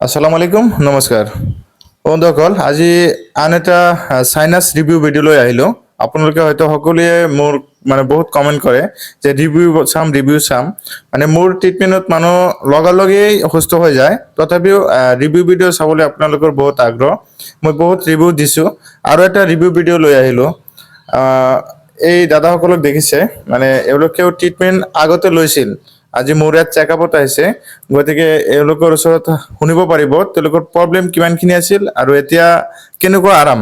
আসসালামু আলাইকুম নমস্কাৰ বন্ধুসকল আজি আন এটা সাইনাছ ৰিভিউ ভিডিঅ'লৈ আহিলোঁ আপোনালোকে হয়তো সকলোৱে মোৰ বহুত কমেণ্ট কৰে যে ৰিভিউ চাম মোৰ ট্ৰিটমেণ্টত মানুহ লগালগেই সুস্থ হৈ যায় তথাপিও ৰিভিউ ভিডিঅ' চাবলৈ আপোনালোকৰ বহুত আগ্ৰহ মই বহুত ৰিভিউ দিছোঁ আৰু এটা ৰিভিউ ভিডিঅ' লৈ আহিলোঁ এই দাদাসকলক দেখিছে এওঁলোকেও ট্ৰিটমেণ্ট আগতে লৈছিল আজি মোৰ ইয়াত চেকআপত আহিছে গতিকে এওঁলোকৰ ওচৰত শুনিব পাৰিব তেওঁলোকৰ প্ৰব্লেম কিমানখিনি আছিল আৰু এতিয়া কেনেকুৱা আৰাম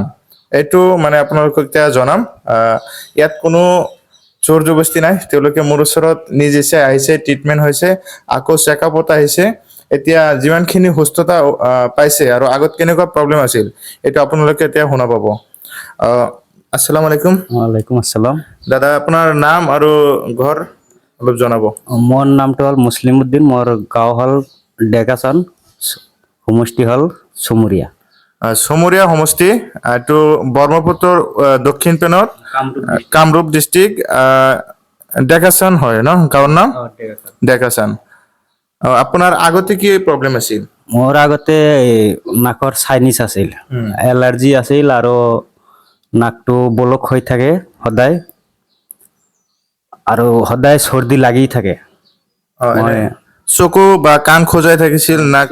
এইটো আপোনালোকক এতিয়া জনাম ইয়াত কোনো জোৰ জবস্তি নাই তেওঁলোকে মোৰ ওচৰত নিজ ইচ্ছাই আহিছে ট্ৰিটমেণ্ট হৈছে আকৌ চেকআপত আহিছে এতিয়া যিমানখিনি সুস্থতা পাইছে আৰু আগত কেনেকুৱা প্ৰব্লেম আছিল এইটো আপোনালোকে এতিয়া শুনা পাব আসসালামু আলাইকুম ওয়ালাইকুম আসসালাম দাদা আপোনাৰ নাম আৰু ঘৰ অলপ জনাব মোৰ নামটো হল মুসলিম উদ্দিন মোৰ গাঁও হল ডেকাচান সমষ্টি হল চুমুৰিয়া চমুৰীয়া সমষ্টি এইটো ব্ৰহ্মপুত্ৰৰ দক্ষিণ পেনত কামৰূপ ডিষ্ট্ৰিক্ট ডেকাচান হয় ন গাঁৱৰ নাম ডেকাচান আপোনাৰ আগতে কি প্ৰব্লেম আছিল মোৰ আগতে নাকৰ চাইনিজ আছিল এলাৰ্জি আছিল আৰু নাকটো বলক হৈ থাকে সদায় আৰু সদায় সর্দি লাগি থাকে চকু বা কাণ খোজাই থাকিছিল নাক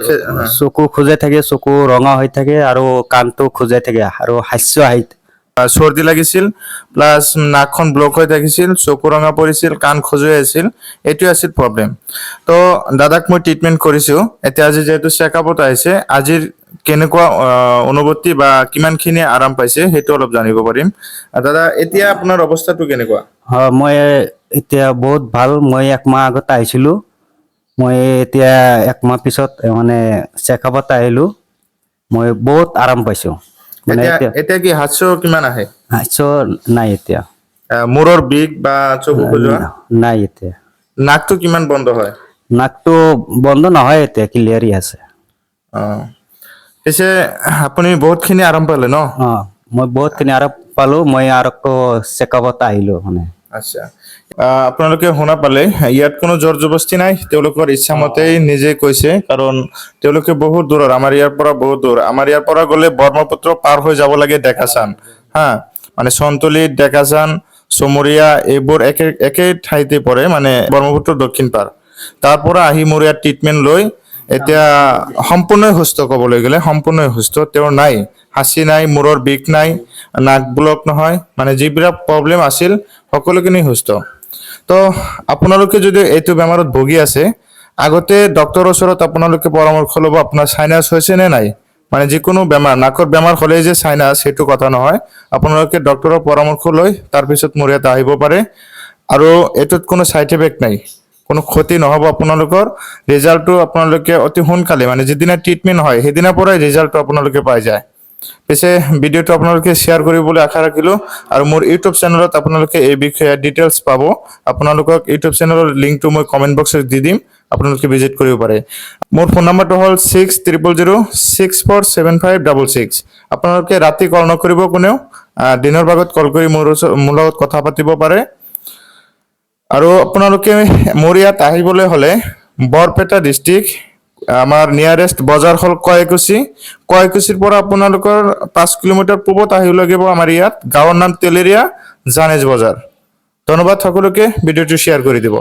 চকু খোজাই থাকে চকু ৰঙা হৈ থাকে আৰু কাণটো খোজাই থাকে আৰু হাস্য আহি চৰ্দি লাগিছিল প্লাছ নাকখন ব্লক হৈ থাকিছিল চকু ৰঙা পৰিছিল কাণ খজুৱাই আছিল এইটোৱে আছিল প্ৰব্লেম তো দাদাক মই ট্ৰিটমেণ্ট কৰিছোঁ এতিয়া আজি যেহেতু চেকআপত আহিছে আজিৰ কেনেকুৱা অনুভূতি বা কিমানখিনি আৰাম পাইছে সেইটো অলপ জানিব পাৰিম দাদা এতিয়া আপোনাৰ অৱস্থাটো কেনেকুৱা মই এতিয়া বহুত ভাল মই একমাহ আগত আহিছিলোঁ মই এতিয়া একমাহ পিছত চেকআপত আহিলোঁ মই বহুত আৰাম পাইছোঁ এতিয়া কি হাস্য কিমান আহে হাস্য নাই এতিয়া মূৰৰ বিষ বা চকু খজুৱা নাই এতিয়া নাকটো কিমান বন্ধ হয় নাকটো বন্ধ নহয় এতিয়া ক্লিয়াৰি আছে পিছে আপুনি বহুতখিনি আৰাম পালে ন মই বহুতখিনি আৰাম পালোঁ মই আৰু চেকআপত আহিলোঁ আচ্ছা আপোনালোকে শুনা পালে ইয়াত কোনো জোৰ জবস্তি নাই তেওঁলোকৰ ইচ্ছামতেই নিজে কৈছে কাৰণ তেওঁলোকে বহুত দূৰৰ আমাৰ ইয়াৰ পৰা বহুত দূৰ আমাৰ ইয়াৰ পৰা গ'লে ব্ৰহ্মপুত্ৰ পাৰ হৈ যাব লাগে ডেকাচান হা সন্তলি ডেকাচান চমুৰীয়া এইবোৰ একে ঠাইতে পৰে ব্ৰহ্মপুত্ৰৰ দক্ষিণ পাৰ তাৰ পৰা আহি মোৰ ইয়াত ট্ৰিটমেণ্ট লৈ এতিয়া সম্পূৰ্ণ সুস্থ ক'বলৈ গ'লে সম্পূৰ্ণ সুস্থ তেওঁৰ নাই হাঁচি নাই মূৰৰ বিষ নাই নাক ব্লক নহয় যিবিলাক প্ৰব্লেম আছিল সকলোখিনি সুস্থ তো আপোনালোকে যদি এইটো বেমাৰত ভুগি আছে আগতে ডক্টৰৰ ওচৰত আপোনালোকে পৰামৰ্শ ল'ব আপোনাৰ সাইনাছ হৈছে নে নাই যিকোনো বেমাৰ নাকৰ বেমাৰ হ'লেই যে সাইনাছ সেইটো কথা নহয় আপোনালোকে ডক্টৰৰ পৰামৰ্শ লৈ তাৰপিছত মোৰ ইয়াত আহিব পাৰে আৰু এইটোত কোনো সাইড এফেক্ট নাই কোনো ক্ষতি নহ'ব আপোনালোকৰ ৰিজাল্টটো আপোনালোকে অতি সোনকালে যিদিনা ট্ৰিটমেণ্ট হয় সেইদিনাৰ পৰাই ৰিজাল্টটো আপোনালোকে পাই যায় পিছে ভিডিঅ'টো আপোনালোকে শ্বেয়াৰ কৰিবলৈ আশা ৰাখিলোঁ আৰু মোৰ ইউটিউব চেনেলত আপোনালোকে এই বিষয়ে ডিটেইলছ পাব আপোনালোকক ইউটিউব চেনেলৰ লিংকটো মই কমেণ্ট বক্সত দি দিম আপোনালোকে ভিজিট কৰিব পাৰে মোৰ ফোন নম্বৰটো হ'ল 6000647566 আপোনালোকে ৰাতি কল নকৰিব কোনেও দিনৰ ভাগত কল কৰি মোৰ লগত কথা পাতিব পাৰে আৰু আপোনালোকে মোৰ ইয়াত আহিবলৈ হ'লে বৰপেটা ডিষ্ট্ৰিক্ট আমাৰ নিয়াৰেষ্ট বজাৰ হ'ল কয়কুছিৰ পৰা আপোনালোকৰ 5 কিলোমিটাৰ পূবত আহিব লাগিব আমাৰ ইয়াত গাঁৱৰ নাম তেলেৰিয়া জানেজ বজাৰ ধন্যবাদ সকলোকে ভিডিঅ'টো শ্বেয়াৰ কৰি দিব